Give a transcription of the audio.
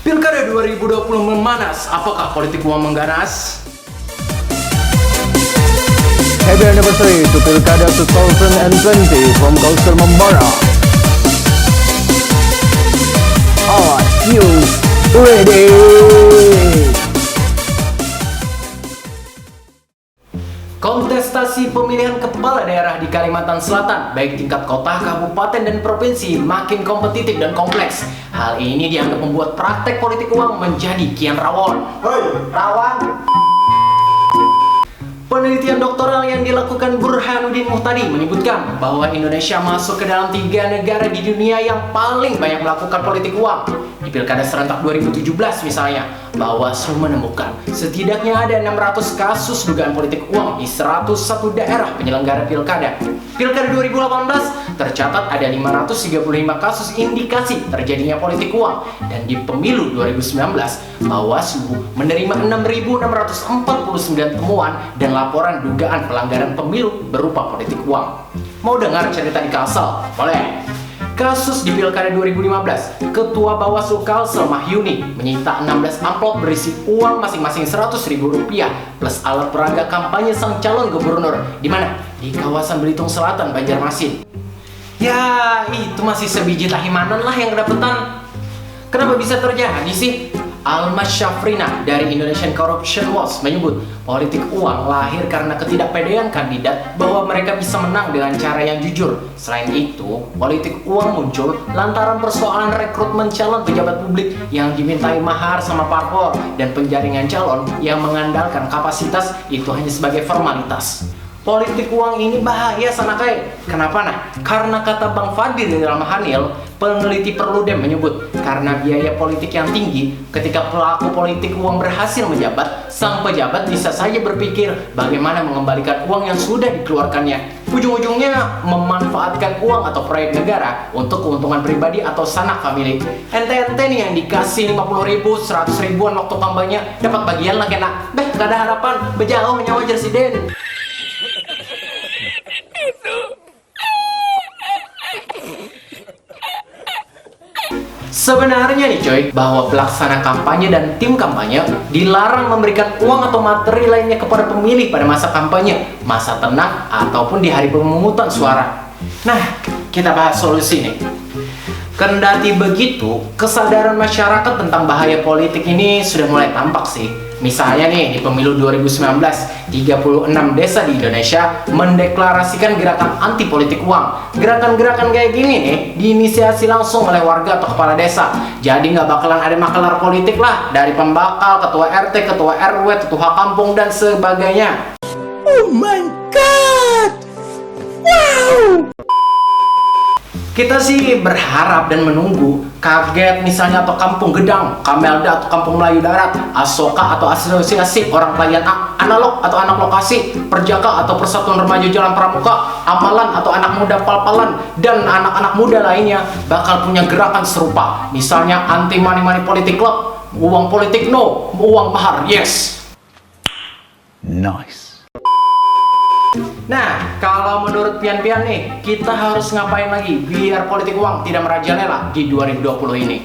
Pilkada 2020 memanas, apakah politik uang mengganas? Happy anniversary to Pilkada 2020 from Kauser Membara. Are you ready? Kontestasi pemilihan kepala daerah di Kalimantan Selatan, baik tingkat kota, kabupaten, dan provinsi, makin kompetitif dan kompleks. Hal ini dianggap membuat praktek politik uang menjadi kian rawon. Rawan. Penelitian doktoral yang dilakukan Burhanuddin Muhtadi menyebutkan bahwa Indonesia masuk ke dalam 3 negara di dunia yang paling banyak melakukan politik uang. Di Pilkada serentak 2017 misalnya, Bawaslu menemukan setidaknya ada 600 kasus dugaan politik uang di 101 daerah penyelenggara pilkada. Pilkada 2018 tercatat ada 535 kasus indikasi terjadinya politik uang, dan di pemilu 2019 Bawaslu menerima 6.649 temuan dan laporan dugaan pelanggaran pemilu berupa politik uang. Mau dengar cerita di Kalsel? Boleh. Kasus di Pilkada 2015, Ketua Bawaslu Kalsel Mahyuni menyita 16 amplop berisi uang masing-masing Rp100.000 plus alat peraga kampanye sang calon gubernur. Di mana? Di kawasan Belitung Selatan, Banjarmasin. Ya, itu masih sebiji tahimanan lah yang kedapetan. Kenapa bisa terjadi sih? Almas Syafrina dari Indonesian Corruption Watch menyebut politik uang lahir karena ketidakpedean kandidat bahwa mereka bisa menang dengan cara yang jujur. Selain itu, politik uang muncul lantaran persoalan rekrutmen calon pejabat publik yang dimintai mahar sama parpol dan penjaringan calon yang mengandalkan kapasitas itu hanya sebagai formalitas. Politik uang ini bahaya sana kayak. Kenapa nah? Karena kata Bang Fadil di dalam Hanil, peneliti Perludem menyebut karena biaya politik yang tinggi, ketika pelaku politik uang berhasil menjabat, sang pejabat bisa saja berpikir bagaimana mengembalikan uang yang sudah dikeluarkannya. Ujung-ujungnya memanfaatkan uang atau proyek negara untuk keuntungan pribadi atau sanak famili. Ente-ente nih yang dikasih 50.000, 100.000-an waktu kampanye dapat bagian lah kena. Gak ada harapan, bejauh nyawa Jersiden. Sebenarnya nih coy, bahwa pelaksana kampanye dan tim kampanye dilarang memberikan uang atau materi lainnya kepada pemilih pada masa kampanye, masa tenang, ataupun di hari pemungutan suara. Nah, kita bahas solusi nih. Kendati begitu, kesadaran masyarakat tentang bahaya politik ini sudah mulai tampak sih. Misalnya nih, di pemilu 2019, 36 desa di Indonesia mendeklarasikan gerakan anti politik uang. Gerakan-gerakan kayak gini nih diinisiasi langsung oleh warga atau kepala desa. Jadi nggak bakalan ada makelar politik lah, dari pembakal, ketua RT, ketua RW, ketua kampung, dan sebagainya. Oh my god! Wow! Kita sih berharap dan menunggu Kaget misalnya atau Kampung Gedang, Kamelda atau Kampung Melayu Darat, Asoka atau Asosiasi Orang Pelayan Analog atau Anak Lokasi, Perjaka atau Persatuan Remaja Jalan Pramuka, Amalan atau Anak Muda Palpalan, dan anak-anak muda lainnya bakal punya gerakan serupa. Misalnya anti money politik club, uang politik no, uang mahar yes. Nice. Nah, kalau menurut Pian-Pian nih, kita harus ngapain lagi biar politik uang tidak merajalela di 2020 ini?